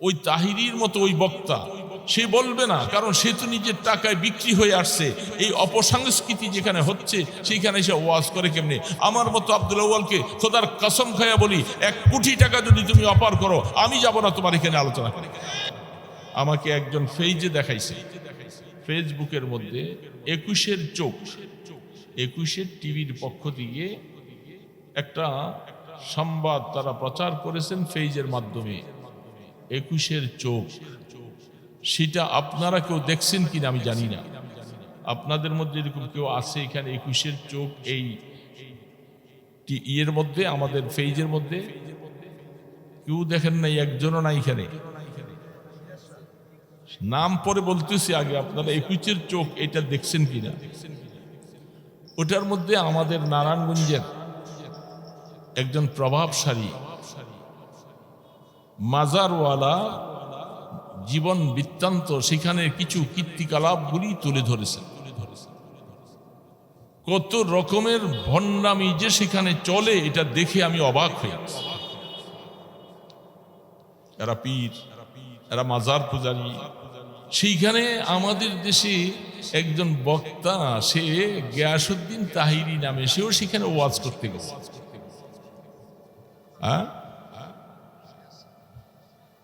ওই তাহিরির মতো ওই বক্তা সে বলবে না, কারণ সে তো নিজের টাকায় বিক্রি হয়ে আসছে। এই অপসংস্কৃতি যেখানে হচ্ছে সেখানে সে ওয়াজ করে কেমনে? আমার মতো আব্দুল আউয়ালকে খোদার কসম খায়া বলি, 1 কোটি টাকা যদি তুমি অপার করো, আমি যাব না তোমার এখানে আলোচনা করে। আমাকে একজন ফেজে দেখাইছে, ফেসবুকের মধ্যে 21-এর চোখ, 21-এর টিভির পক্ষ থেকে একটা সংবাদ তারা প্রচার করেছেন ফেজের মাধ্যমে, 21-এর চোখ। সেটা আপনারা কেউ দেখছেন কিনা আমি জানি না। আপনাদের মধ্যে এরকম কেউ আছে এখানে 21-এর চোখ এই ইয়ের মধ্যে, আমাদের ফেজের মধ্যে কেউ দেখেন নাই? একজনও নাই এখানে। নাম পরে বলতেছি, আগে আপনারা 21-এর চোখ এটা দেখছেন কিনা? ওটার মধ্যে আমাদের নারায়ণগঞ্জের একজন প্রভাবশালী মাজারওয়ালা জীবন বৃত্তান্ত, সেখানে কিছু কীর্তিকলাপগুলি তুলে ধরেছেন। কত রকমের ভণ্ডামি যে সেখানে চলে, এটা দেখে আমি অবাক হয়ে গেছি। এরা পীর, এরা মাজার পূজারী। সেইখানে আমাদের দেশে একজন বক্তা, সে গিয়াসউদ্দিন তাহিরি নামে, সেও সেখানে ওয়াজ করতে গেছে।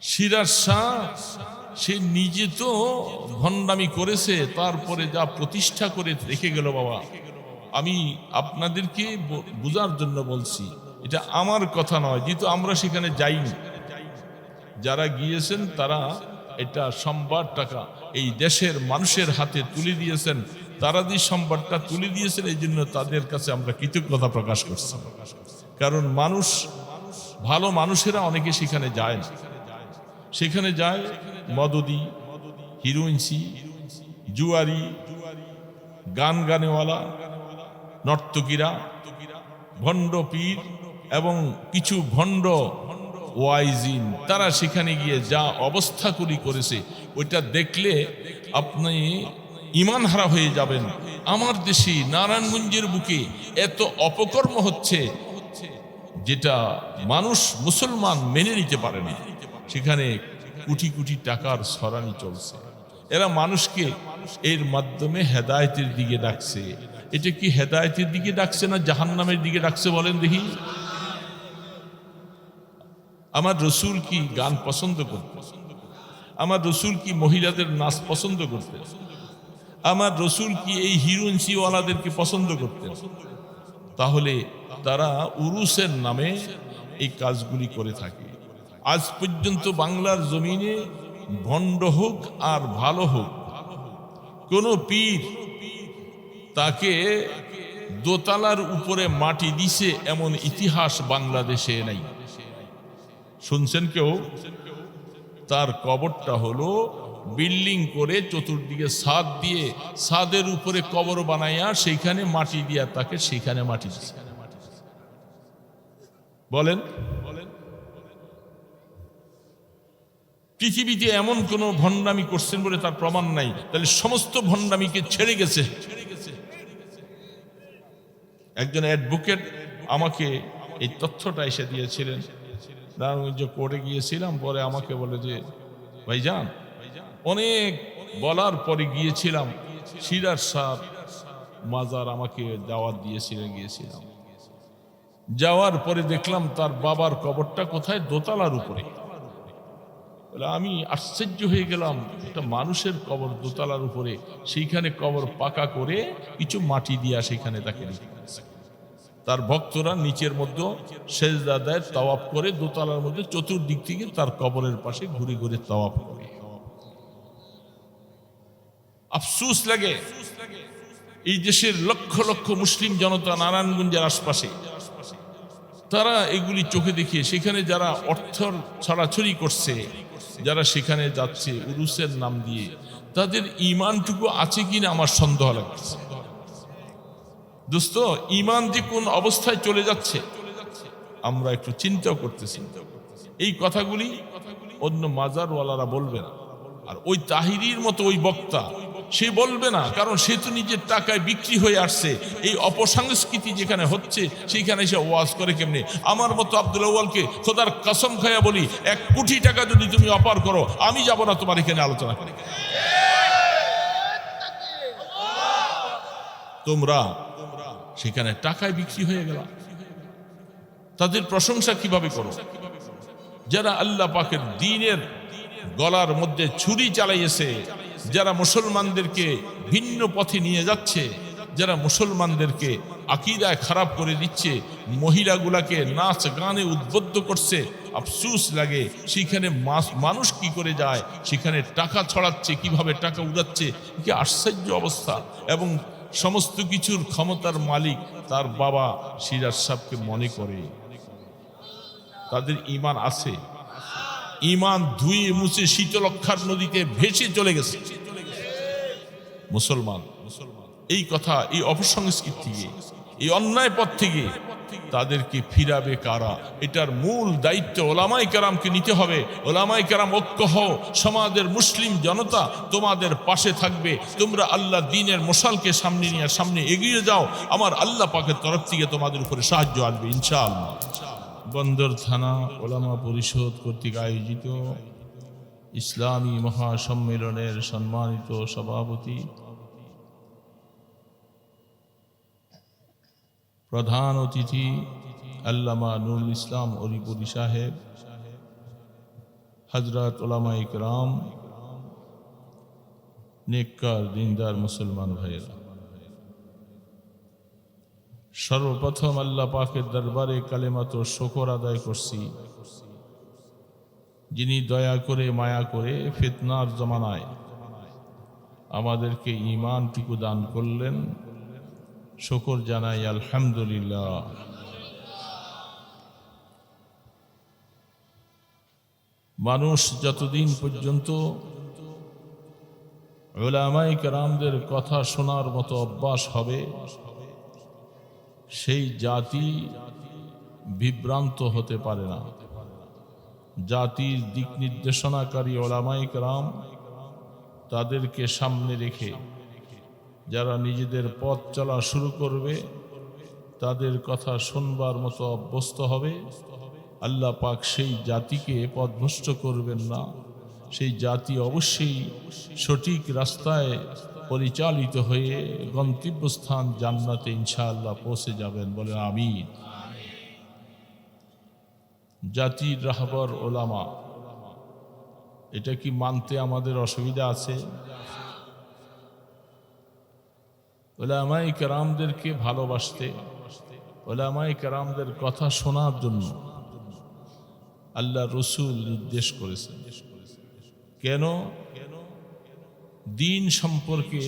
সিরাজ শাহ সে নিজে তো ভণ্ডামি করেছে, তারপরে যা প্রতিষ্ঠা করে রেখে গেল। বাবা, আমি আপনাদেরকে বোঝার জন্য বলছি, এটা আমার কথা নয়, যেহেতু আমরা সেখানে যাইনি। যারা গিয়েছেন তারা এটা সংবাদ টাকা এই দেশের মানুষের হাতে তুলে দিয়েছেন, তারা যে সংবাদটা তুলে দিয়েছেন, এই জন্য তাদের কাছে আমরা কৃতজ্ঞতা প্রকাশ করছি। কারণ মানুষ, ভালো মানুষেরা অনেকে সেখানে যায় না। সেখানে যায় মদদি, হিরোইনসি, জুয়ারি, গান গানেওয়ালা, নর্তকীরা, ভণ্ড পীর এবং কিছু ভণ্ড ওয়াইজিন। তারা সেখানে গিয়ে যা অবস্থাগুলি করেছে, ওইটা দেখলে আপনি ঈমান হারা হয়ে যাবেন। আমার দেশে নারায়ণগঞ্জের বুকে এত অপকর্ম হচ্ছে যেটা মানুষ, মুসলমান মেনে নিতে পারে না। সেখানে কোটি কোটি টাকার সরানি চলছে। এরা মানুষকে এর মাধ্যমে হেদায়েতের দিকে ডাকছে। এটা কি হেদায়েতের দিকে ডাকছে না জাহান্নামের দিকে ডাকছে? বলেন দেখি। আমার রসুল কি গান পছন্দ করতেন? আমার রসুল কি মহিলাদের নাচ পছন্দ করতেন? আমার রসুল কি এই হিরোইনসিওয়ালাদেরকে পছন্দ করতেন? তাহলে তারা উরুসের নামে এই কাজগুলি করে থাকে। আজ পর্যন্ত বাংলার জমিনে ভণ্ড হোক আর ভালো হোক, কোন পীর তাকে দোতলার উপরে মাটি দিছে এমন ইতিহাস বাংলাদেশে নাই। শুনছেন কেউ? তার কবরটা হলো বিল্ডিং করে চতুর্দিকে ছাদ দিয়ে, ছাদের উপরে কবর বানাইয়া সেইখানে মাটি দিয়া তাকে সেইখানে মাটি দিছে। বলেন, পৃথিবীতে এমন কোন ভণ্ডামি করছেন বলে তার প্রমাণ নাই। তাহলে সমস্ত ভণ্ডামিকে ছেড়ে গেছে। একজন অ্যাডভোকেট আমাকে এই তথ্যটা এসে দিয়েছিলেন। নারায়ণগঞ্জ কোর্টে গিয়েছিলাম, পরে আমাকে বলে যে ভাইজান, অনেক বলার পরে গিয়েছিলাম, সিরাজ শাহ মাজার আমাকে দাওয়াত দিয়েছিলেন, গিয়েছিলাম। যাওয়ার পরে দেখলাম তার বাবার কবরটা কোথায়? দোতলার উপরে। আমি আশ্চর্য হয়ে গেলাম, একটা মানুষের কবর দোতলার উপরে, সেইখানে কবর পাকা করে কিছু মাটি দিয়া সেখানে তাকে রেখে দিয়েছে। তার ভক্তরা নিচের মধ্যে সেজদা দেয়, তাওয়াফ করে, দোতলার মধ্যে চতুর্দিক থেকে তার কবরের পাশে ঘুরে ঘুরে তাওয়াফ করে। আফসোস লাগে, এই দেশের লক্ষ লক্ষ মুসলিম জনতা নারায়ণগঞ্জের আশপাশে, তারা এগুলি চোখে দেখিয়ে সেখানে যারা অর্থ ছড়াছড়ি করছে, যারা সেখানে যাচ্ছে উরুসের নাম দিয়ে, তাদের ঈমানটুকু আছে কিনা আমার সন্দেহ লাগছে। দোস্ত, ঈমান যে কোন অবস্থায় চলে যাচ্ছে আমরা একটু চিন্তাও করতেছি। এই কথাগুলি অন্য মাজারওয়ালারা বলবে না। আর ওই তাহিরির মতো ওই বক্তা, সে বলবে না, কারণ সে তো নিজের টাকায় বিক্রি হয়ে আসছে। এই অপসংস্কৃতি যেখানে হচ্ছে সেইখানে সে ওয়াজ করে কেমনে? আমার মতো আব্দুল আউয়ালকে খোদার কসম খাইয়া বলি, 1 কোটি টাকা যদি তুমি অপার করো, আমি যাব না তোমার এখানে আলোচনা করে। তোমরা সেখানে টাকায় বিক্রি হয়ে গেল। তাদের প্রশংসা কিভাবে করো? যারা আল্লাহ পাকের দ্বীনের গলার মধ্যে ছুরি চালাইয়েছে, যারা মুসলমানদেরকে ভিন্ন পথে নিয়ে যাচ্ছে, যারা মুসলমানদেরকে আকীদায় খারাপ করে দিচ্ছে, মহিলাগুলাকে নাচ গানে উদ্বুদ্ধ করছে, আফসোস লাগে। সেখানে মানুষ কি করে যায়, সেখানে টাকা ছড়াচ্ছে, কিভাবে টাকা উড়াচ্ছে, কি আশ্চর্য অবস্থা। এবং সমস্ত কিছুর ক্ষমতার মালিক তার বাবা সিরাজ সাহেবকে মনে করে। তাদের ঈমান আছে, ঈমান ধুয়ে মুছে শীতলক্ষার নদীতে ভেসে চলে গেছে মুসলমান। এই কথা, এই অপসংস্কৃতি থেকে, এই অন্যায় পথ থেকে তাদেরকে ফিরাবে কারা? এটার মূল দায়িত্ব ওলামায়ে কেরামকে নিতে হবে। ওলামায়ে কেরাম ঐক্য হও, সমাজের মুসলিম জনতা তোমাদের পাশে থাকবে। তোমরা আল্লাহ দ্বীনের মশালকে সামনে নিয়ে সামনে এগিয়ে যাও, আমার আল্লাহ পাকের তরফ থেকে তোমাদের উপরে সাহায্য আসবে ইনশাআল্লাহ। বন্দর থানা ওলামা পরিষদ কর্তৃক আয়োজিত ইসলামী মহাসম্মেলনের সম্মানিত সভাপতি, প্রধান অতিথি আল্লামা নুরুল ইসলাম অরিপুরি সাহেব, হযরত উলামায়ে কেরাম, নেককার দিনদার মুসলমান ভাইয়েরা, সর্বপ্রথম আল্লাহ পাকের দরবারে কালেমাত শুকর আদায় করছি, যিনি দয়া করে মায়া করে ফিতনার জমানায় আমাদেরকে ঈমানটুকু দান করলেন। শুকর জানাই আলহামদুলিল্লাহ। মানুষ যতদিন পর্যন্ত উলামায়ে কেরামদের কথা শোনার মতো অভ্যাস হবে, সেই জাতি বিভ্রান্ত হতে পারে না। জাতির দিক নির্দেশনাকারী উলামায়ে কেরাম, তাদেরকে সামনে রেখে যারা নিজেদের পথ চলা শুরু করবে, তাদের কথা শুনবার মতো অভ্যস্ত হবে। আল্লাহ পাক সেই জাতিকে পথভ্রষ্ট করবেন না। সেই জাতি অবশ্যই সঠিক রাস্তায় পরিচালিত হয়ে গন্তব্যস্থান জান্নাতে ইনশাআল্লাহ পৌঁছে যাবেন, বলে আমিন। জাতির রাহবার ওলামা, এটা কি মানতে আমাদের অসুবিধা আছে? উলামায়ে কেরামদেরকে ভালোবাসতে, উলামায়ে কেরামদের কথা শোনার জন্য আল্লাহ রসুল নির্দেশ করেছেন। কেন? দ্বীন সম্পর্কে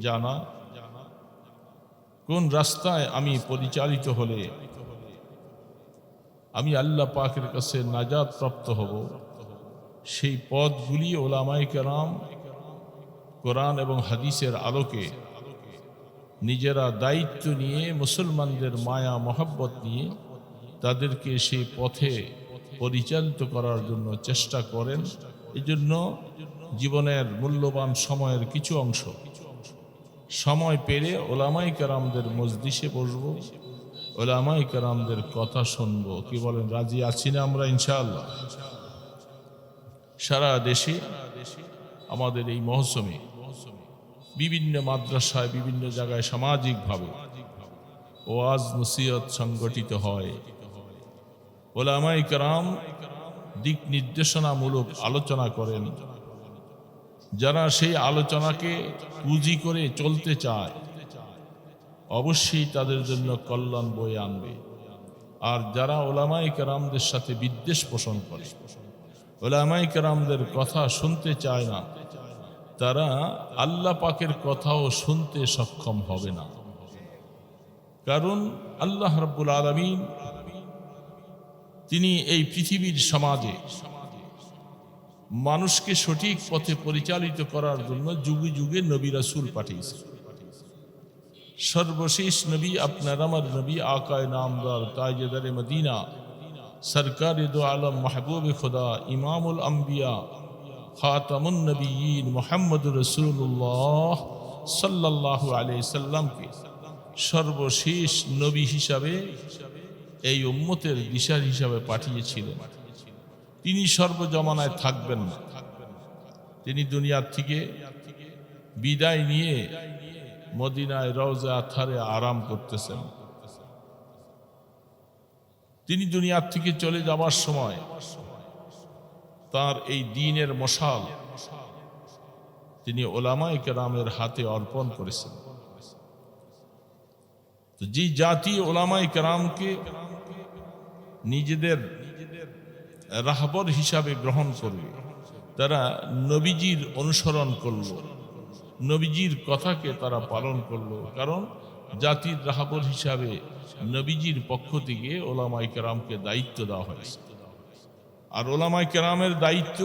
জানা, কোন রাস্তায় আমি পরিচালিত হলে আমি আল্লাহ পাকের কাছে নাজাত প্রাপ্ত হব, সেই পথগুলি উলামায়ে কেরাম কোরআন এবং হাদিসের আলোকে নিজেরা দায়িত্ব নিয়ে, মুসলমানদের মায়া মহব্বত নিয়ে তাদেরকে সেই পথে পরিচালিত করার জন্য চেষ্টা করেন। এজন্য জীবনের মূল্যবান সময়ের কিছু অংশ সময় পেলে উলামায়ে কেরামদের মজলিসে বসবো, উলামায়ে কেরামদের কথা শুনবো। কি বলেন? রাজি আছি না আমরা ইনশাআল্লাহ? সারা দেশে আমাদের এই মৌসুমে বিভিন্ন মাদ্রাসায়, বিভিন্ন জায়গায় সামাজিকভাবে ওয়াজ নসিহত সংগঠিত হয়। উলামায়ে কেরাম দিক নির্দেশনামূলক আলোচনা করেন। যারা সেই আলোচনাকে পুঁজি করে চলতে চায়, অবশ্যই তাদের জন্য কল্যাণ বয়ে আনবে। আর যারা উলামায়ে কেরামদের সাথে বিদ্বেষ পোষণ করে, উলামায়ে কেরামদের কথা শুনতে চায় না, তারা আল্লাহ পাকের কথাও শুনতে সক্ষম হবে না। কারণ আল্লাহ রাব্বুল আলামিন তিনি এই পৃথিবীর সমাজে মানুষকে সঠিক পথে পরিচালিত করার জন্য যুগে যুগে নবী রাসূল পাঠিয়েছেন। সর্বশেষ নবী আপনার আমার নবী আকায়ে নামদার তাজদারে মদিনা সরকারে দো আলম মাহবুব খুদা ইমামুল আম্বিয়া খাতামুন নবিয়্যিন মুহাম্মদুর রাসূলুল্লাহ সাল্লাল্লাহু আলাইহি সাল্লামকে সর্বশেষ নবী হিসাবে এই উম্মতের দিশার হিসাবে পাঠিয়েছিলেন। তিনি সর্বজমানায় থাকবেন না, তিনি দুনিয়ার থেকে বিদায় নিয়ে মদিনায় রওজা আথারে আরাম করতেছেন। তিনি দুনিয়ার থেকে চলে যাবার সময় তার এই দ্বীনের মশাল তিনি উলামায়ে কেরামের হাতে অর্পণ করেছেন। তো যে জাতি উলামায়ে কেরামকে নিজেদের রাহবর হিসাবে গ্রহণ করবে, তারা নবীজির অনুসরণ করল, নবীজির কথাকে তারা পালন করল। কারণ জাতির রাহবর হিসাবে নবীজির পক্ষ থেকে উলামায়ে কেরামকে দায়িত্ব দেওয়া হয়েছে। আর উলামায়ে কেরামের দায়িত্ব,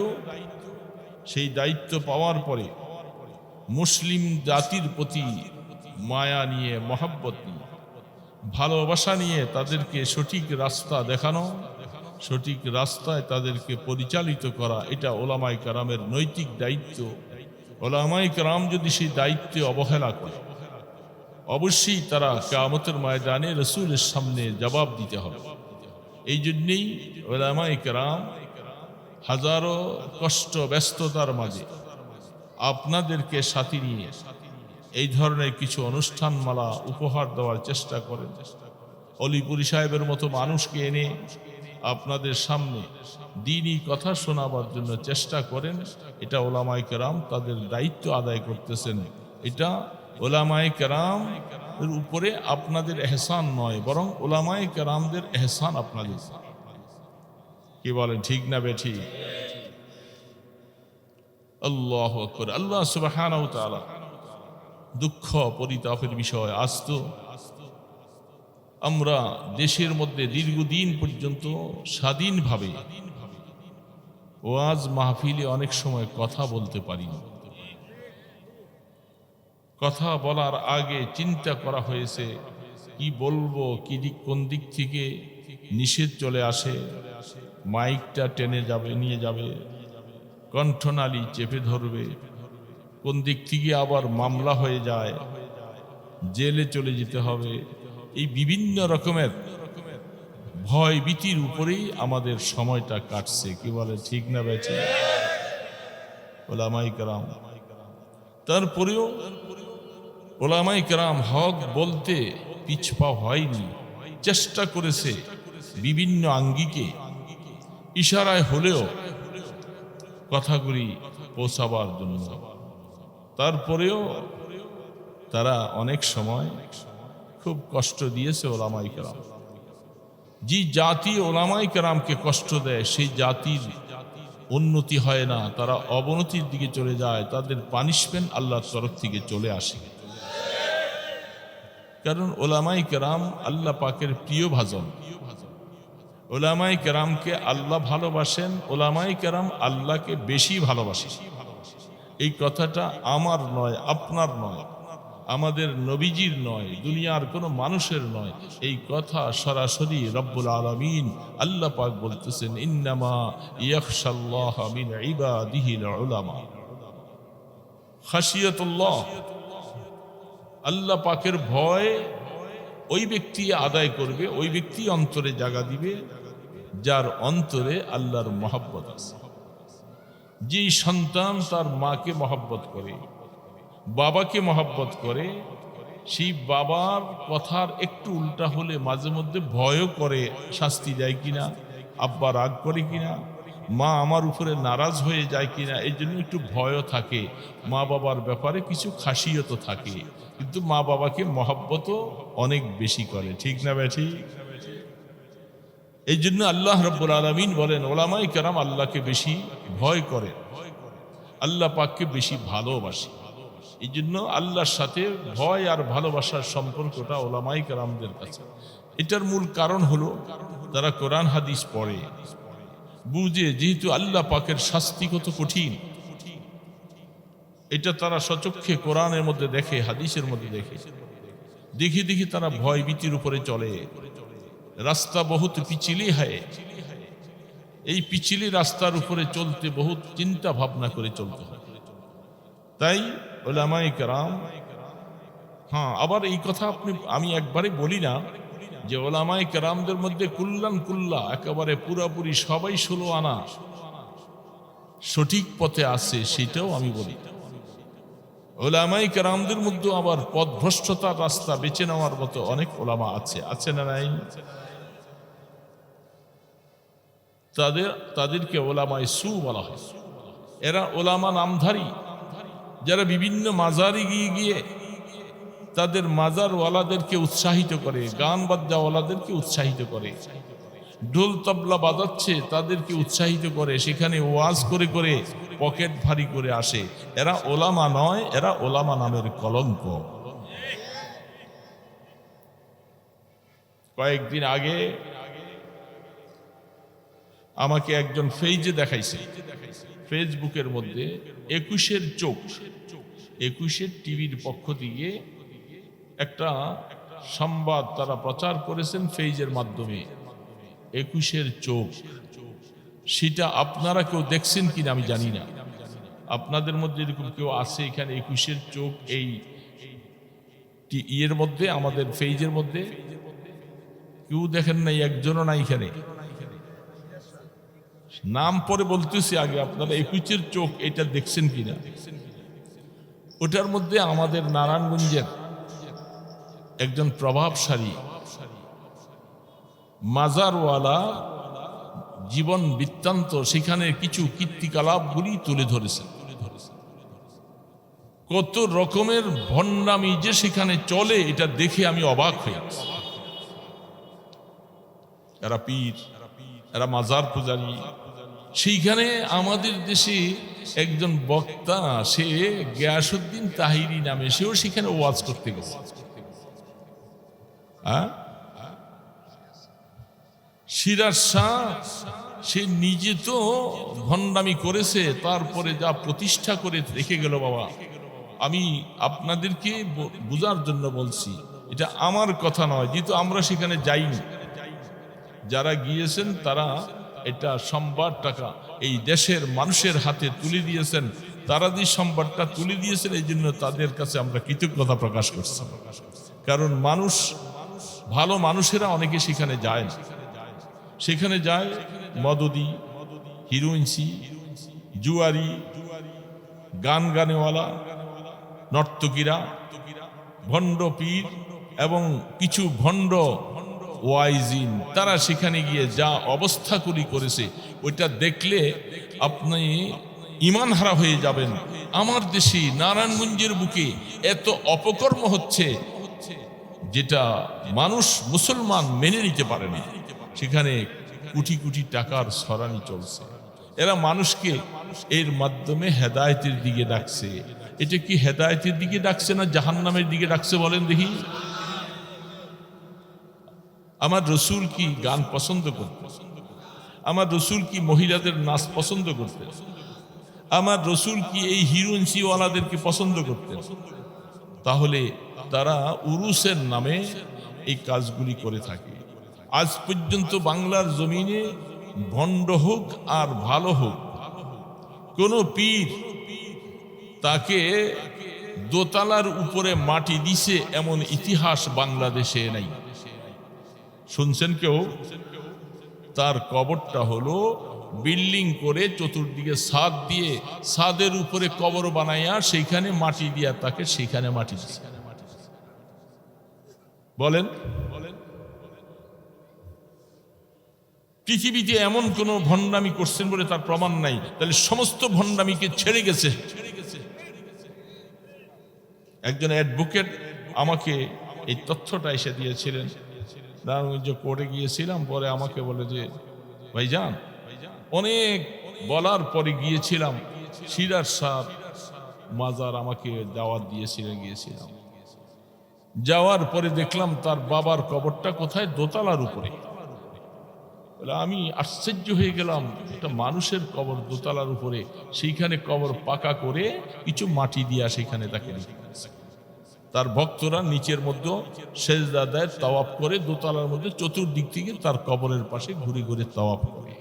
সেই দায়িত্ব পাওয়ার পরে মুসলিম জাতির প্রতি মায়া নিয়ে, মহব্বত নিয়ে, ভালোবাসা নিয়ে তাদেরকে সঠিক রাস্তা দেখানো, সঠিক রাস্তায় তাদেরকে পরিচালিত করা, এটা উলামায়ে কেরামের নৈতিক দায়িত্ব। উলামায়ে কেরাম যদি সেই দায়িত্বে অবহেলা করে, অবশ্যই তারা কিয়ামতের ময়দানে রাসূলের সামনে জবাব দিতে হবে। এই জন্যেই উলামায়ে কেরাম হাজারো কষ্ট ব্যস্ততার মাঝে আপনাদেরকে সাথে নিয়ে এই ধরনের কিছু অনুষ্ঠানমালা উপহার দেওয়ার চেষ্টা করেন। অলিপুরি সাহেবের মতো মানুষকে এনে আপনাদের সামনে দ্বীনি কথা শোনাবার জন্য চেষ্টা করেন। এটা উলামায়ে কেরাম তাদের দায়িত্ব আদায় করতেছেন। এটা উলামায়ে কেরাম এর উপরে আপনাদের এহসান নয়, বরং উলামায়ে কেরামদের এহসান আপনাদের। কি বলেন, ঠিক না বেঠিক? আল্লাহু আকবার। আল্লাহ সুবহানাহু ওয়া তাআলা দুঃখ পরিতাপের বিষয়, আজ তো আমরা দেশের মধ্যে দীর্ঘদিন পর্যন্ত স্বাধীনভাবে ওয়াজ মাহফিলে অনেক সময় কথা বলতে পারি না। কথা বলার আগে চিন্তা করা হয়েছে কি বলবো, কি দিক, কোন দিক থেকে নিষেধ চলে আসে, মাইকটা টেনে যাবে, নিয়ে যাবে, কণ্ঠনালী চেপে ধরবে, কোন দিক থেকে আবার মামলা হয়ে যায়, জেলে চলে যেতে হবে। এই বিভিন্ন রকমের ভয় ভীতির উপরেই আমাদের সময়টা কাটছে। কি বলে, ঠিক না বেঠিক? উলামায়ে কেরাম, তারপরেও উলামায়ে কেরাম হক বলতে পিছপা হয়নি, চেষ্টা করেছে বিভিন্ন আঙ্গিকে, ইশারায় হলেও কথাগুলি পৌঁছাবার জন্য। তারপরেও তারা অনেক সময় খুব কষ্ট দিয়েছে উলামায়ে কেরাম। যে জাতি উলামায়ে কেরামকে কষ্ট দেয়, সেই জাতির উন্নতি হয় না, তারা অবনতির দিকে চলে যায়, তাদের পানিশমেন্ট আল্লাহর তরফ থেকে চলে আসে। কারণ উলামায়ে কেরাম আল্লাহ পাকের প্রিয় ভাজন। উলামায়ে কেরামকে আল্লাহ ভালোবাসেন, উলামায়ে কেরাম আল্লাহকে বেশি ভালোবাসেন। এই কথাটা আমার নয়, আপনার নয়, আমাদের নবীজির নয়, দুনিয়ার কোনো মানুষের নয়। এই কথা সরাসরি রব্বুল আলামিন আল্লাহ পাক বলতেছেন, ইন্নামা ইয়াখশাল্লাহ মিন ইবাদিহিল উলামা। খাশিয়াতুল্লাহ, আল্লাহ পাকের ভয় ওই ব্যক্তি আদায় করবে, ওই ব্যক্তি অন্তরে জায়গা দিবে যার অন্তরে আল্লাহর মহব্বত আছে। যে সন্তান তার মাকে মহব্বত করে, বাবাকে মহব্বত করে, সেই বাবার কথার একটু উল্টা হলে মাঝে মধ্যে ভয়ও করে, শাস্তি দেয় কিনা, আব্বা রাগ করে কিনা, মা আমার উপরে নারাজ হয়ে যায় কিনা, এই জন্য একটু ভয়ও থাকে। মা বাবার ব্যাপারে কিছু খাসিয়ত থাকে, কিন্তু মা বাবাকে মহব্বতও অনেক বেশি করে। ঠিক না বেঠিক? এই জন্য আল্লাহ রাব্বুল আলামিন বলেন, উলামায়ে কেরাম আল্লাহকে বেশি ভয় করে, আল্লাহ পাককে বেশি ভালোবাসে। এই জন্য আল্লাহর সাথে ভয় আর ভালোবাসার সম্পর্কটা উলামায়ে কেরামদের কাছে। এটার মূল কারণ হলো তারা কোরআন হাদিস পড়ে, বুঝে, যেহেতু আল্লাহ পাকের শাস্তি কত কঠিন, এটা তারা সচক্ষে কোরআনের মধ্যে দেখে, হাদিসের মধ্যে দেখে, দেখে দেখে তারা ভয় ভীতির উপরে চলে। রাস্তা বহুত পিছিলি হয়, এই পিছিলি রাস্তার উপরে চলতে বহুত চিন্তা ভাবনা করে চলতে হয়। তাই উলামায়ে কেরাম, হ্যাঁ, আবার এই কথা আমি একবারে বলি না যে উলামায়ে কেরামদের মধ্যে কুল্লা একেবারে পুরাপুরি সবাই 16 আনা সঠিক পথে আছে, সেটাও আমি বলি। উলামায়ে কেরামদের মধ্যে আবার পথভ্রষ্টতার রাস্তা বেছে নেওয়ার মতো অনেক ওলামা আছে না নাই? তাদেরকে ওলামায়ে সু বলা হয়। এরা ওলামা নামধারী, যারা বিভিন্ন মাজারে গিয়ে তাদের মাজারওয়ালাদেরকে উৎসাহিত করে, গান বাদ্যাওয়ালাদেরকে উৎসাহিত করে, ঢোল তবলা বাজাচ্ছে তাদেরকে উৎসাহিত করে, সেখানে ওয়াজ করে করে পকেট ভারী করে আসে। এরা ওলামা নয়, এরা ওলামা নামের কলঙ্ক। কয়েকদিন আগে আমাকে একজন ফেইজে দেখাইছে, ফেসবুকের মধ্যে 21-এর চোখ, 21-এর টিভির পক্ষ থেকে একটা সংবাদ তারা প্রচার করেছেন ফেইজের মাধ্যমে, 21-এর চোখ। সেটা আপনারা কেউ দেখছেন কিনা আমি জানি না। আপনাদের মধ্যে এরকম কেউ আছে এখানে 21-এর চোখ এই ইয়ের মধ্যে, আমাদের ফেইজের মধ্যে কেউ দেখেন নাই? একজনও নাই এখানে। নাম পরে বলতেছি, আগে আপনারা 21-এর চোখ এটা দেখছেন কিনা। ওটার মধ্যে আমাদের নারায়ণগঞ্জের একজন প্রভাবশালী মাজারওয়ালা জীবন বৃত্তান্ত, সেখানে কিছু কীর্তিকলাপগুলি তুলে ধরেছেন। কত রকমের ভণ্ডামি যে সেখানে চলে, এটা দেখে আমি অবাক হয়ে গেছি। এরা পীর, এরা মাজার পূজারী। সেইখানে আমাদের দেশে একজন বক্তা, সে গিয়াসউদ্দিন তাহিরি নামে, সেও সেখানে ওয়াজ করতে গেছে। সিরাজ শাহ সে নিজে তো ভণ্ডামি করেছে, তারপরে যা প্রতিষ্ঠা করে রেখে গেল বাবা, আমি আপনাদেরকে বোঝার জন্য বলছি, এটা আমার কথা নয়, যেহেতু আমরা সেখানে যাইনি। যারা গিয়েছেন তারা এটা সংবাদটাকা এই দেশের মানুষের হাতে তুলে দিয়েছেন, তারা যে সংবাদটা তুলে দিয়েছেন, এই জন্য তাদের কাছে আমরা কৃতজ্ঞতা প্রকাশ করছি। কারণ মানুষ, ভালো মানুষেরা অনেকে সেখানে যায় না, সেখানে যায় মদদি, হিরোইনসি, জুয়ারি, গানেওয়ালা, নর্তকীরা, ভণ্ড পীর এবং কিছু ভণ্ড ওয়াইজিন, তারা সেখানে গিয়ে যা অবস্থাগুলি করেছে, ওইটা দেখলে আপনি ঈমান হারা হয়ে যাবেন। আমার দেশে নারায়ণগঞ্জের বুকে এত অপকর্ম হচ্ছে যেটা মানুষ, মুসলমান মেনে নিতে পারে না। সেখানে কোটি কোটি টাকার সরানি চলছে। এরা মানুষকে এর মাধ্যমে হেদায়েতের দিকে ডাকছে। এটা কি হেদায়েতের দিকে ডাকছে না জাহান্নামের দিকে ডাকছে বলেন দেখি? আমার রসুল কি গান পছন্দ করতেন? আমার রসুল কি মহিলাদের নাচ পছন্দ করতেন? আমার রসুল কি এই হিরোইনসিওয়ালাদেরকে পছন্দ করতেন? তাহলে তারা উরুসের নামে এই কাজগুলি করে থাকে। আজ পর্যন্ত বাংলার জমিনে ভণ্ড হোক আর ভালো হোক, কোন পীর তাকে দোতলার উপরে মাটি দিছে এমন ইতিহাস বাংলাদেশে নাই। শুনছেন কেউ? তার কবরটা হলো বিল্ডিং করে চতুর্দিকে ছাদ দিয়ে, ছাদের উপরে কবর বানাইয়া সেইখানে মাটি দিয়া তাকে সেইখানে মাটি দিছে। বলেন, পৃথিবীতে এমন কোন ভণ্ডামি করছেন বলে তার প্রমাণ নাই। তাহলে সমস্ত ভণ্ডামিকে ছেড়ে গেছে। একজন অ্যাডভোকেট আমাকে এই তথ্যটা এসে দিয়েছিলেন। নারায়ণগঞ্জ কোর্টে গিয়েছিলাম, পরে আমাকে বলে যে ভাইজান, অনেক বলার পরে গিয়েছিলাম, সিরাজ শাহ মাজার আমাকে দাওয়াত দিয়েছিলেন, গিয়েছিলাম। যাওয়ার পরে দেখলাম তার বাবার কবরটা কোথায়? দোতলার উপরে। আমি আশ্চর্য হয়ে গেলাম, একটা মানুষের কবর দোতলার উপরে, সেইখানে কবর পাকা করে কিছু মাটি দিয়া সেখানে তাকে রেখে গেছে। তার ভক্তরা নিচের মধ্যে সেজদা দেয়, তাওয়াফ করে, দোতলার মধ্যে চতুর্দিক থেকে তার কবরের পাশে ঘুরে ঘুরে তাওয়াফ করে।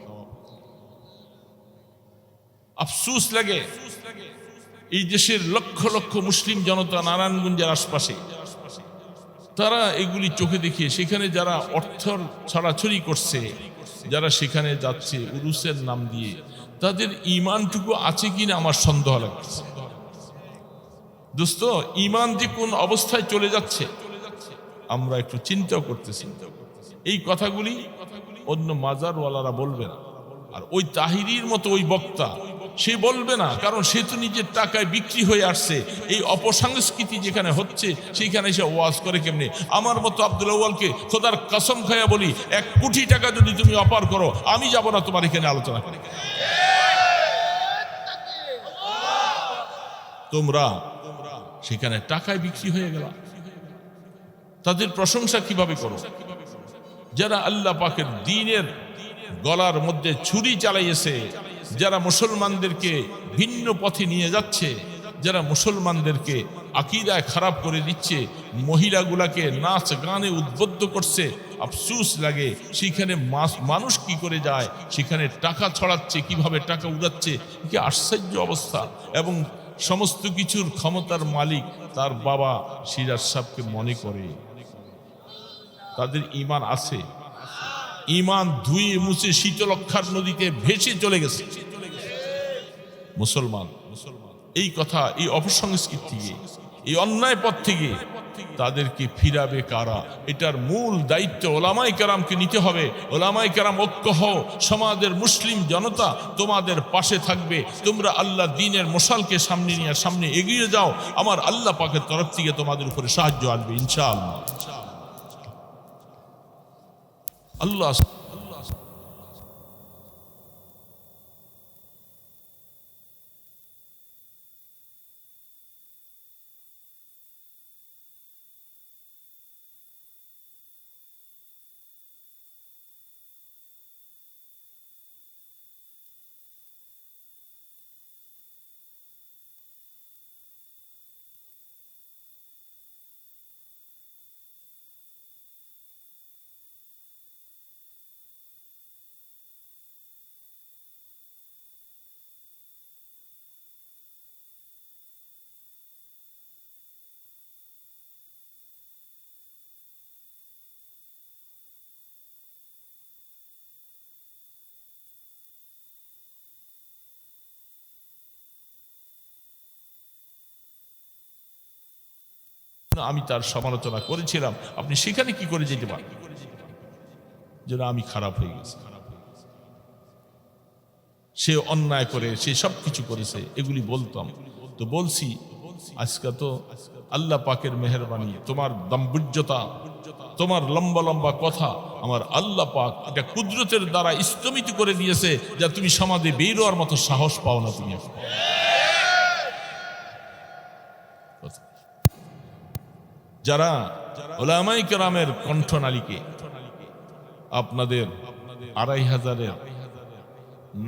আফসোস লাগে এই দেশের লক্ষ লক্ষ মুসলিম জনতা নারায়ণগঞ্জের আশপাশে তারা এগুলি চোখে দেখিয়ে সেখানে যারা অর্থ ছড়াছড়ি করছে, যারা সেখানে যাচ্ছে উরুসের নাম দিয়ে, তাদের ঈমানটুকু আছে কিনা আমার সন্দেহ লাগছে। দোস্ত, ঈমান যে কোন অবস্থায় চলে যাচ্ছে আমরা একটু চিন্তাও করতেছি। এই কথাগুলি অন্য মাজারওয়ালারা বলবে না, আর ওই তাহিরির মতো ওই বক্তা সে বলবে না, কারণ সে তো নিজের টাকায় বিক্রি হয়ে আসছে। এই অপসংস্কৃতি যেখানে হচ্ছে সেখানে সে ওয়াজ করে কেমনে? আমার মতো আব্দুল আউয়ালকে খোদার কসম খায়া বলি, 1 কোটি টাকা যদি তুমি অপার করো আমি যাব না তোমার এখানে আলোচনা করে। তোমরা সেখানে টাকায় বিক্রি হয়ে গেল, তাদের প্রশংসা কিভাবে করো? যারা আল্লাহ পাকের দ্বীনের গলার মধ্যে ছুরি চালাইয়েছে, যারা মুসলমানদেরকে ভিন্ন পথে নিয়ে যাচ্ছে, যারা মুসলমানদেরকে আকীদায় খারাপ করে দিচ্ছে, মহিলাগুলাকে নাচ গানে উদ্বুদ্ধ করছে, আফসোস লাগে সেখানে মানুষ কি করে যায়, সেখানে টাকা ছড়াচ্ছে, কিভাবে টাকা উড়াচ্ছে, কি আশ্চর্য অবস্থা। এবং সমস্ত কিছুর ক্ষমতার মালিক তার বাবা সিরাজ সাহেবকে মনে করে তাদের ঈমান আছে। ঈমান ধুয়ে মুছে শীতলক্ষার নদীতে ভেসে চলে গেছে মুসলমান। এই কথা, এই অপসংস্কৃতি থেকে, এই অন্যায় পথ থেকে তাদেরকে ফিরাবে কারা? এটার মূল দায়িত্ব ওলামায়ে কেরামকে নিতে হবে। ওলামায়ে কেরাম ঐক্য হও, সমাজের মুসলিম জনতা তোমাদের পাশে থাকবে। তোমরা আল্লাহ দ্বীনের মশালকে সামনে নিয়ে সামনে এগিয়ে যাও, আমার আল্লাহ পাকের তরফ থেকে তোমাদের উপরে সাহায্য আসবে ইনশাআল্লাহ। আল্লাহ আমি তার সমালোচনা করেছিলাম, আপনি সেখানে কি করে যেতে পারেন? যেন আমি খারাপ হয়ে গেছি, সে অন্যায় করে, সে সব কিছু করেছে, এগুলি বলতাম তো বলছি। আজকে তো আল্লাহ পাকের মেহেরবানি, তোমার দাম্ভিজ্যতা, তোমার লম্বা লম্বা কথা আমার আল্লাহ পাক এটা কুদরতের দ্বারা স্থমিত করে দিয়েছে, যা তুমি সমাজে বের হওয়ার মতো সাহস পাও না। তুমি যারা উলামায়ে কেরামের কণ্ঠনালীকে আপনাদের ২৫০০-এর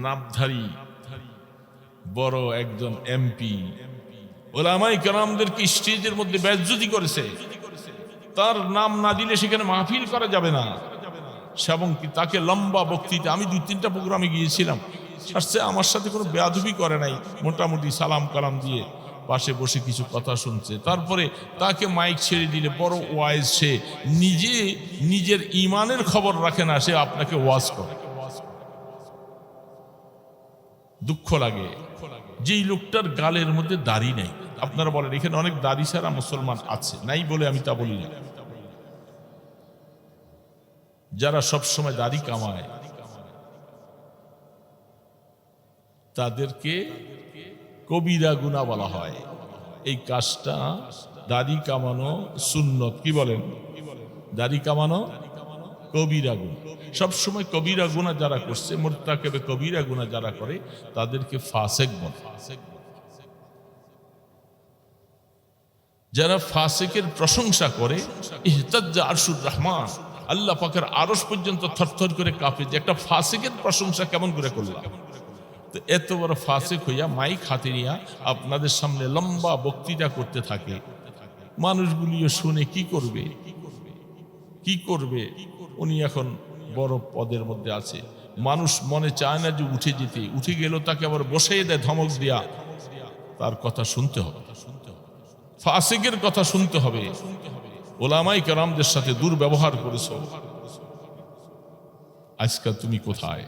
নামধারী বড় একজন এমপি উলামায়ে কেরামদেরকে স্টেজের মধ্যে বেইজ্জতি করেছে, তার নাম না দিলে সেখানে মাহফিল করা যাবে না, এবং তাকে লম্বা বক্তৃতা, আমি ২-৩টা প্রোগ্রামে গিয়েছিলাম, আমার সাথে কোনো বেয়াদবি করে নাই, মোটামুটি সালাম কালাম দিয়ে পাশে বসে কিছু কথা শুনছে। তারপরে তাকে মাইক ছেড়ে দিলে বড় ওয়াইজ, সে নিজে নিজের ঈমানের খবর রাখে না, সে আপনাকে ওয়াজ করে। দুঃখ লাগে যেই লোকটার গালের মধ্যে দাড়ি নেই। আপনারা বলেন এখানে অনেক দাড়ি ছাড়া মুসলমান আছে, নাই বলে আমি তা বলি না। যারা সবসময় দাড়ি কামায় তাদেরকে কবিরা গুনাহ বলা হয়। এই কাজটা দাড়ি কামানো সুন্নত, কি বলেন? দাড়ি কামানো কবিরা গুনাহ। সবসময় কবিরা গুনাহ যারা করছে, মুরতাকিবে কবিরা গুনাহ যারা করে তাদেরকে ফাসিক বলে। যারা ফাসিকের প্রশংসা করে, ইহতাজ্জা আরশুর রহমান, আল্লাহ পাকের আরশ পর্যন্ত থরথর করে কাঁপে যে একটা ফাসিকের প্রশংসা কেমন করে করলাম। তো এত বড় ফাসিক হইয়া মাইক হাতে নিয়া আপনাদের সামনে লম্বা বক্তৃতা করতে থাকে, মানুষগুলিও শুনে কি করবে? উনি এখন বড় পদের মধ্যে আছে, মানুষ মনে চায় না যে উঠে যেতে, উঠে গেল তাকে আবার বসিয়ে দেয় ধমক দিয়া। তার কথা শুনতে হবে, ফাসিকের কথা শুনতে হবে। ওলামাই কেরামদের সাথে দুর্ব্যবহার করেছো, আজকাল তুমি কোথায়?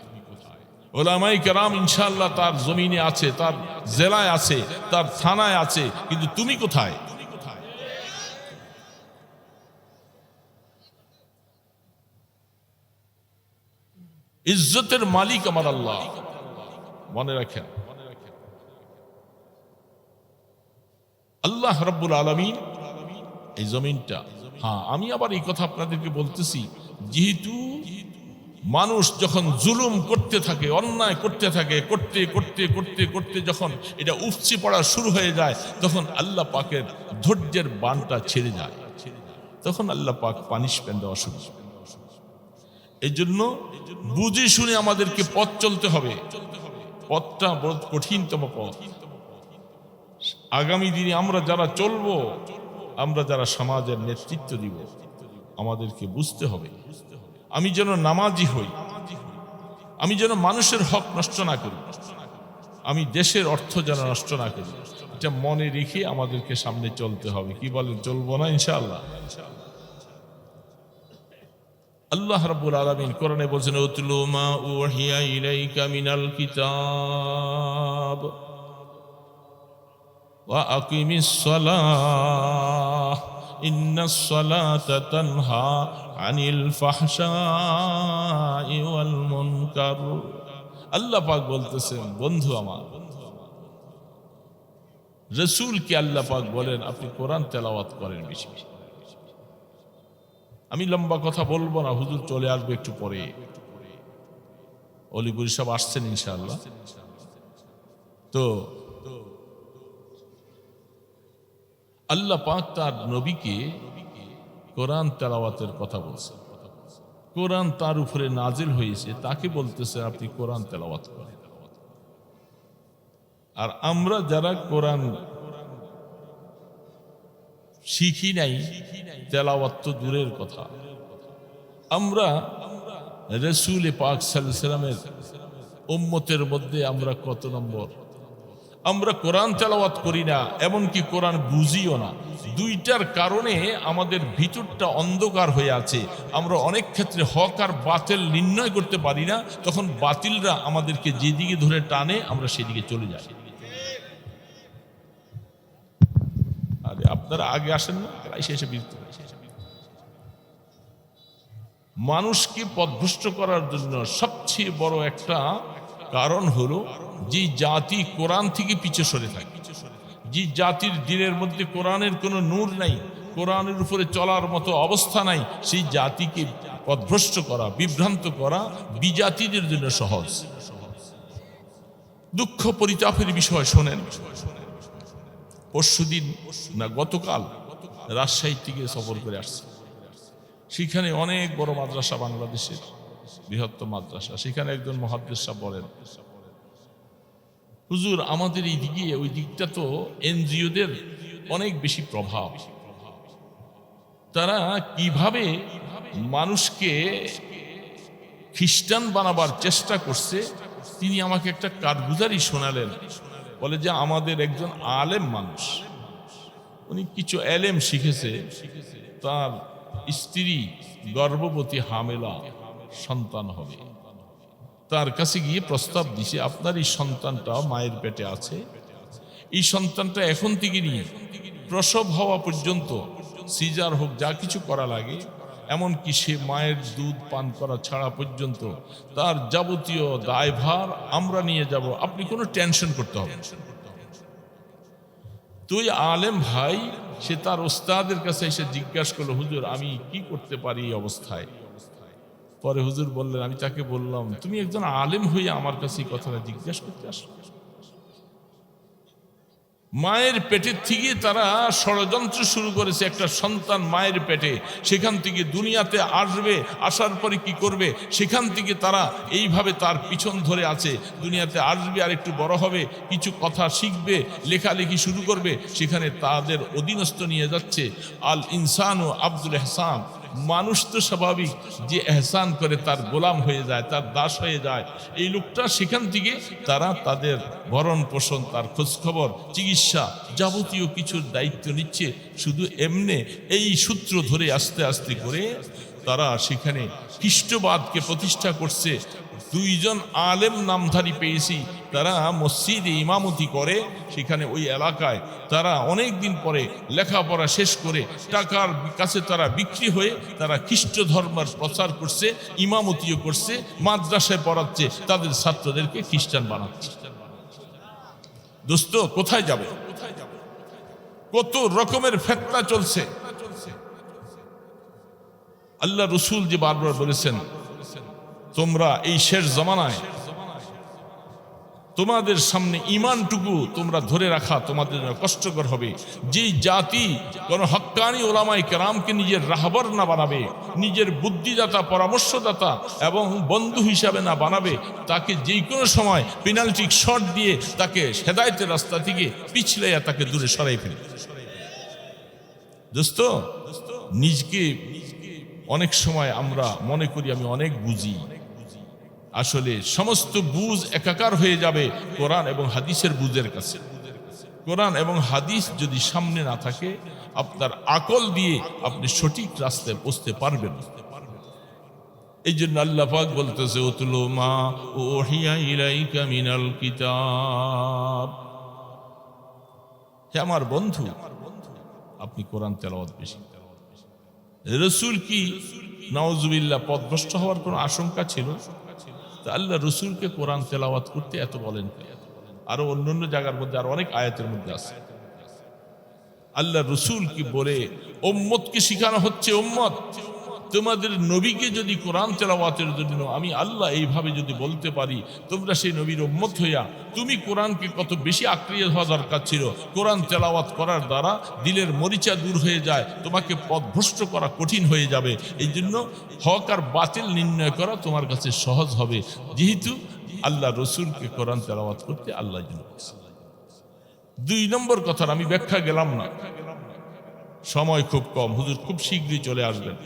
ওলামাই কেরাম ইনশাআল্লাহ তার জমিনে আছে, তার জেলায় আছে, তার থানায় আছে, কিন্তু তুমি কোথায়? ইজ্জতের মালিক আমার আল্লাহ, মনে রাখেন। আল্লাহ রাব্বুল আলামিন এই জমিনটা, হ্যাঁ আমি আবার এই কথা আপনাদেরকে বলতেছি, যেহেতু মানুষ যখন জুলুম করতে থাকে, অন্যায় করতে থাকে, করতে করতে করতে করতে যখন এটা উপচে পড়া শুরু হয়ে যায়, তখন আল্লাহ পাকের ধৈর্যের বানটা ছেড়ে যায়, তখন আল্লাহ পাক পানিশমেন্ট দেওয়া শুরু করে। এই জন্য বুঝে শুনে আমাদেরকে পথ চলতে হবে। পথটা বড় কঠিনতম পথ। আগামী দিনে আমরা যারা চলবো, আমরা যারা সমাজের নেতৃত্ব দিব, আমাদেরকে বুঝতে হবে আমি যেন নামাজি হই, আমি যেন মানুষের হক নষ্ট না করি, আমি দেশের অর্থ যেন নষ্ট না করি। এটা মনে রেখে আমাদেরকে সামনে চলতে হবে। কি বলেন, চলবো না ইনশাআল্লাহ? আল্লাহ রাব্বুল আলামিন কোরআনে বলেছেন, উতলু মা উহিয়া ইলাইকা মিনাল কিতাব ওয়া আকিমিস সালাহ ইন্নাস সালাতা তানহা আনিল ফাহশাই ওয়াল মুনকার। আল্লাহ পাক বলতেছেন, বন্ধু আমার, রাসূলকে আল্লাহ পাক বলেন আপনি কোরআন তেলাওয়াত করেন বেশি বেশি। আমি লম্বা কথা বলবো না, হুজুর চলে আসবে একটু পরে, অলিপুরি সব আসছেন ইনশাআল্লাহ। তো আল্লাহ পাক তার নবীকে কোরআন তেলাওয়াতের কথা বলছে। কোরআন তার উপরে নাজিল হয়েছে, তাকে বলতেছে আপনি কোরআন তেলাওয়াত করেন। আর আমরা যারা কোরআন শিখি নাই, তেলাওয়াত তো দূরের কথা, আমরা রাসূল পাক সাল্লাল্লাহু আলাইহি ওয়াসাল্লামের উম্মতের মধ্যে আমরা কত নম্বর? আমরা কোরআন তেলাওয়াত করি না, এমনকি কোরআন বুঝিও না। দুইটার কারণে আমাদের ভিতরটা অন্ধকার হয়ে আছে। আমরা অনেক ক্ষেত্রে হক আর বাতিল নির্ণয় করতে পারি না, তখন বাতিলরা আমাদেরকে যেদিকে ধরে টানে আমরা সেদিকে চলে যাই। আরে আপনারা আগে আসেন না, এসে বিরক্ত। মানুষকে পথভ্রষ্ট করার জন্য সবচেয়ে বড় একটা কারণ হলো, যে জাতি কোরআন থেকে পিছে সরে থাকে, যে জাতির দিনের মধ্যে কোরআনের কোনো নূর নাই, কোরআনের উপরে চলার মতো অবস্থা নাই, সেই জাতিকে পথভ্রষ্ট করা, বিভ্রান্ত করা বিজাতিদের জন্য সহজ। দুঃখ পরিতাপের বিষয় শোনেন, পরশুদিন না গতকাল রাজশাহী থেকে সফর করে আসছে। সেখানে অনেক বড় মাদ্রাসা, বাংলাদেশের বৃহত্তম মাদ্রাসা। সেখানে একজন মুহাদ্দিস সাহেব বলেন, হুজুর আমাদের এই দিকে, ওই দিকটা তো এনজিওদের অনেক বেশি প্রভাব, তারা কিভাবে মানুষকে খ্রিস্টান বানাবার চেষ্টা করছে। তিনি আমাকে একটা কারগুজারি শোনালেন, বলে যে আমাদের একজন আলেম মানুষ, উনি কিছু এলেম শিখেছে, তার স্ত্রী গর্ভবতী, হামেলা, সন্তান হবে। তার কাছে গিয়ে প্রস্তাব দিছে, আপনার এই সন্তানটা মায়ের পেটে আছে, এই সন্তানটা এখন থেকে নিয়ে প্রসব হওয়া পর্যন্ত, সিজার হোক যা কিছু করা লাগে, এমনকি সে মায়ের দুধ পান করা ছাড়া পর্যন্ত তার যাবতীয় দায়ভার আমরা নিয়ে যাব, আপনি কোনো টেনশন করতে হবে। তুই আলেম ভাই, সে তার ওস্তাদের কাছে এসে জিজ্ঞাসা করলো, হুজুর আমি কি করতে পারি এই অবস্থায়? পরে হুজুর বললেন, আমি তাকে বললাম, তুমি একজন আলেম হয়ে আমার কাছে এই কথাটা জিজ্ঞাসা করতে আসো? মায়ের পেটের থেকে তারা ষড়যন্ত্র শুরু করেছে, একটা সন্তান মায়ের পেটে, সেখান থেকে দুনিয়াতে আসবে, আসার পরে কি করবে, সেখান থেকে তারা এইভাবে তার পিছন ধরে আছে। দুনিয়াতে আসবে, আর একটু বড় হবে, কিছু কথা শিখবে, লেখালেখি শুরু করবে, সেখানে তাদের অধীনস্থ নিয়ে যাচ্ছে। আল ইনসানু আব্দুল ইহসান, মানুষ তো স্বাভাবিক যে এহসান করে তার গোলাম হয়ে যায়, তার দাস হয়ে যায়। এই লোকটা সেখান থেকে তারা তাদের ভরণ পোষণ, তার খোঁজখবর, চিকিৎসা, যাবতীয় কিছুর দায়িত্ব নিচ্ছে। শুধু এমনি এই সূত্র ধরে আস্তে আস্তে করে তারা সেখানে খ্রিস্টবাদকে প্রতিষ্ঠা করছে। দুইজন আলেম নামধারী পেয়েছি, তারা মসজিদে ইমামতি করে সেখানে ওই এলাকায়। তারা অনেক দিন পরে লেখাপড়া শেষ করে টাকার কাছে তারা বিক্রি হয়ে তারা খ্রিস্ট ধর্মের প্রচার করছে, ইমামতিও করছে, মাদ্রাসায় পড়াচ্ছে, তাদের ছাত্রদেরকে খ্রিস্টান বানাচ্ছে। দোস্ত, কোথায় যাবে? কত রকমের ফিতনা চলছে। আল্লাহ রসুল যে বারবার বলেছেন, তোমরা এই শেষ জামানায় তোমাদের সামনে ঈমানটুকু তোমরা ধরে রাখা তোমাদের জন্য কষ্টকর হবে। যেই জাতি কোন হক্কানি ওলামায়ে কেরামকে নিজের রাহবার না বানাবে, নিজের বুদ্ধিদাতা, পরামর্শদাতা এবং বন্ধু হিসাবে না বানাবে, তাকে যেই কোনো সময় পেনাল্টি শট দিয়ে তাকে হেদায়েতের রাস্তা থেকে পিছলাইয়া তাকে দূরে সরাই ফেলে। দোস্ত, নিজকে অনেক সময় আমরা মনে করি আমি অনেক বুঝি। আসলে সমস্ত বুঝ একাকার হয়ে যাবে কোরআন এবং হাদিসের বুঝের কাছে। কোরআন এবং হাদিস যদি সামনে না থাকে, আপনার আকল দিয়ে আপনি সঠিক রাস্তায় পৌঁছতে পারবেন। এই জন্য আল্লাহ পাক বলতেছে, উতলু মা উহিয়া ইলাইকা মিনাল কিতাব। হে আমার বন্ধু, আপনি কোরআন তেলাওয়াত বেশি। রসুল কি নাউজুবিল্লাহ পথভ্রষ্ট হওয়ার কোনো আশঙ্কা ছিল? আল্লাহ রসুলকে কোরআন তেলাওয়াত করতে এত বলেন। আরো অন্যান্য জায়গার মধ্যে আর অনেক আয়াতের মধ্যে আছে। আল্লাহ রসুল কি বলে উম্মতকে শিখানো হচ্ছে, উম্মত তোমাদের নবীকে যদি কোরআন তেলাওয়াতের জন্য আমি আল্লাহ এইভাবে যদি বলতে পারি, তোমরা সেই নবীর উম্মত হইয়া তুমি কোরআনকে কত বেশি আঁকড়িয়ে হওয়া দরকার ছিল। কোরআন তেলাওয়াত করার দ্বারা দিলের মরিচা দূর হয়ে যায়, তোমাকে পথভ্রষ্ট করা কঠিন হয়ে যাবে। এই জন্য হক আর বাতিল নির্ণয় করা তোমার কাছে সহজ হবে, যেহেতু আল্লাহ রসুলকে কোরআন তেলাওয়াত করতে আল্লাহ জন্য। 2 নম্বর কথার আমি ব্যাখ্যা গেলাম না, সময় খুব কম, হুজুর খুব শীঘ্রই চলে আসবেন।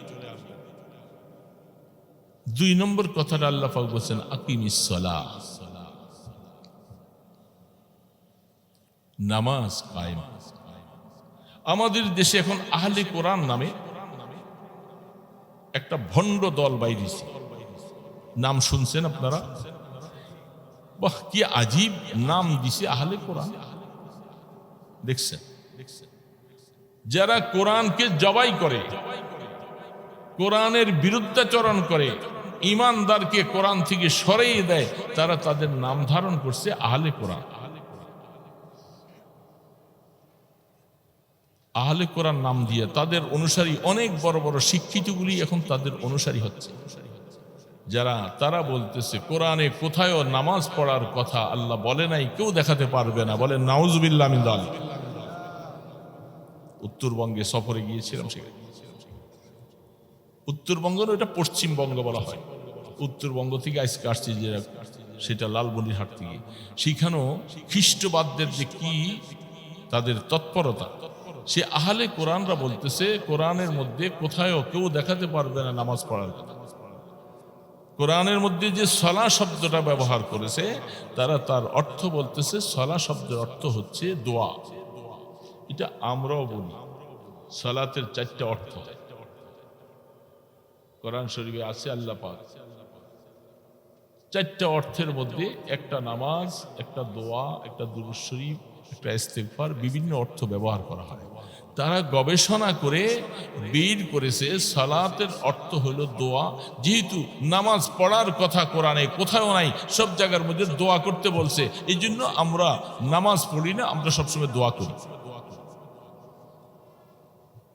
2 নম্বর কথাটা আল্লাহ পাক বলেছেন আকিমিস সালাহ, নামাজ কায়েম। আমাদের দেশে এখন আহলে কোরআন নামে একটা ভণ্ড দল বাইরেছে, নাম শুনছেন আপনারা? বাহ, কি আজীব নাম দিছে আহলে কোরআন। দেখছেন, যারা কোরআনকে জবাই করে, কোরআনের বিরুদ্ধাচরণ করে, ইমানদারকে কোরআন থেকে সরিয়ে দেয়, তারা তাদের নাম ধারণ করছে আহলে কোরআন। আহলে কোরআন নাম দিয়ে তাদের অনুসারী অনেক বড় বড় শিক্ষিতগুলি এখন তাদের অনুসারী হচ্ছে। যারা তারা বলতেছে কোরআনে কোথায়ও নামাজ পড়ার কথা আল্লাহ বলে নাই, কেউ দেখাতে পারবে না, বলে নাউজুবিল্লাহ মিন যালিক। উত্তরবঙ্গে সফরে গিয়েছিলাম, সেখানে উত্তরবঙ্গ এটা পশ্চিমবঙ্গ বলা হয়, উত্তরবঙ্গ থেকে আজকে আসছি যে সেটা লালমনিরহাট থেকে। সেখানেও খ্রিস্টবাদদের যে কি তাদের তৎপরতা, সে আহলে কোরআনরা বলতেছে কোরআনের মধ্যে কোথায়ও কেউ দেখাতে পারবে না নামাজ পড়ার কথা। কোরআনের মধ্যে যে সলা শব্দটা ব্যবহার করেছে, তারা তার অর্থ বলতেছে সলা শব্দের অর্থ হচ্ছে দোয়া। এটা আমরাও বলি, সালাতের 4টা অর্থ কোরআন শরীফে আছে। আল্লাহ পাক 4টা অর্থের মধ্যে একটা নামাজ, একটা দোয়া, একটা দুরূদ শরীফ, একটা ইস্তিগফার, বিভিন্ন অর্থ ব্যবহার করা হয়। তারা গবেষণা করে বের করেছে সালাতের অর্থ হলো দোয়া। যেহেতু নামাজ পড়ার কথা কোরআনে কোথাও নাই, সব জায়গার মধ্যে দোয়া করতে বলছে, এই জন্য আমরা নামাজ পড়ি না, আমরা সবসময় দোয়া করি।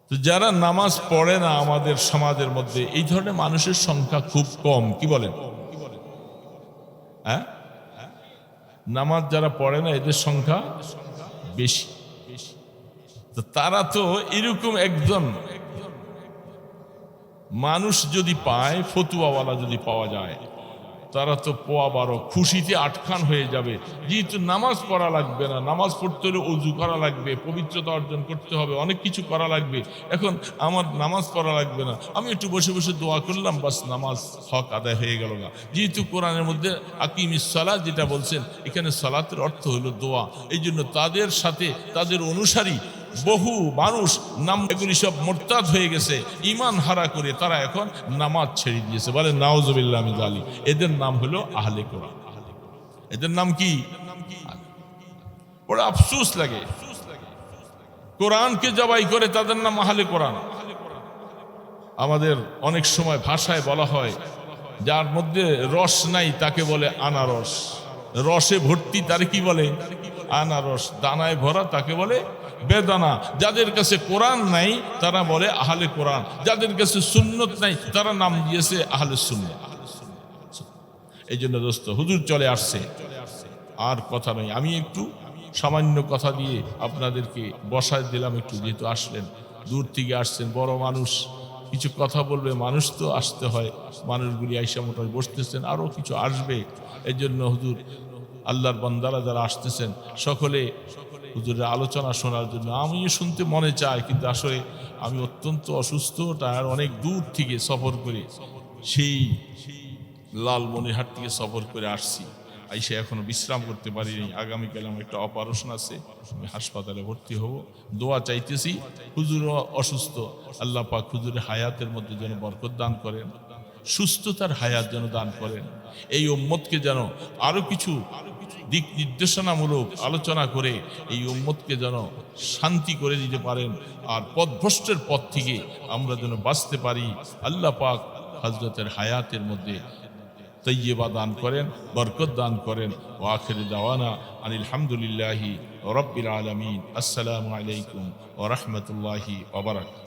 তো যারা নামাজ পড়ে না আমাদের সমাজের মধ্যে, এই ধরনের মানুষের সংখ্যা খুব কম। কি বলেন? হ্যাঁ, নামাজ যারা পড়ে না এদের সংখ্যা বেশি। তো তারা তো এরকম একজন মানুষ যদি পায়, ফতুয়াওয়ালা যদি পাওয়া যায়, তারা তো পোয়া বারো খুশিতে আটখান হয়ে যাবে। যেহেতু নামাজ পড়া লাগবে না, নামাজ পড়তে হলে অজু করা লাগবে, পবিত্রতা অর্জন করতে হবে, অনেক কিছু করা লাগবে। এখন আমার নামাজ পড়া লাগবে না, আমি একটু বসে বসে দোয়া করলাম, বাস নামাজ হক আদায় হয়ে গেল না। যেহেতু কোরআনের মধ্যে আকিমিস সালাত যেটা বলছেন, এখানে সালাতের অর্থ হলো দোয়া। এই জন্য তাদের সাথে তাদের অনুসারী বহু মানুষ এগুলি সব মোরতাদ হয়ে গেছে, ঈমান হারা করে তারা এখন নামাজ ছেড়ে দিয়েছে। বলে নাউজুবিল্লাহ মিন যালিক। এদের নাম হলো আহলে কোরআন। এদের নাম কি? বড় আফসোস লাগে, কোরআনকে জবাই করে তাদের নাম আহলে কোরআন। আমাদের অনেক সময় ভাষায় বলা হয়, যার মধ্যে রস নাই তাকে বলে আনারস, রসে ভর্তি তারে কি বলে? আনারস। দানায় ভরা তাকে বলে বেদানা। যাদের কাছে কোরআন নাই তারা বলে আহলে কোরআন, যাদের কাছে সুন্নত নাই তারা নাম দিয়েছে আহলে সুন্নাত। এই জন্য দোস্ত, হুজুর চলে আসছে, আর কথা নয়, আমি একটু সামান্য কথা দিয়ে আপনাদেরকে বসায় দিলাম একটু। যেহেতু আসলেন, দূর থেকে আসছেন, বড় মানুষ, কিছু কথা বলবে, মানুষ তো আসতে হয়, মানুষগুলি আইসা মোটামুটি বসতেছেন, আরও কিছু আসবে। এই জন্য হুজুর আল্লাহর বান্দারা যারা আসতেছেন সকলে হুজুরের আলোচনা শোনার জন্য, আমিও শুনতে মনে চায়, কিন্তু আসলে আমি অত্যন্ত অসুস্থ, টায়ার, অনেক দূর থেকে সফর করে, সেই লালমনিরহাট থেকে সফর করে আসছি, আইসা এখনো বিশ্রাম করতে পারিনি। আগামীকাল আমার একটা অপারেশন আছে, আমি হাসপাতালে ভর্তি হব। দোয়া চাইতেছি, হুজুরও অসুস্থ, আল্লাহ পাক হুজুরের হায়াতের মধ্যে যেন বরকত দান করেন, সুস্থতার হায়াত যেন দান করেন। এই উম্মতকে যেন আরো কিছু দিক নির্দেশনামূলক আলোচনা করে এই উম্মতকে যেন শান্তি করে দিতে পারেন, আর পথভ্রষ্টের পথ থেকে আমরা যেন বাঁচতে পারি। আল্লাহ পাক হযরতের হায়াতের মধ্যে তৈয়বা দান করেন, বরকত দান করেন। ওয়া আখিরু দাওয়ানা আনিল হামদুলিল্লাহি রাব্বিল আলামিন। আসসালামু আলাইকুম ওয়া রাহমাতুল্লাহি ওয়া বারাকাতুহু।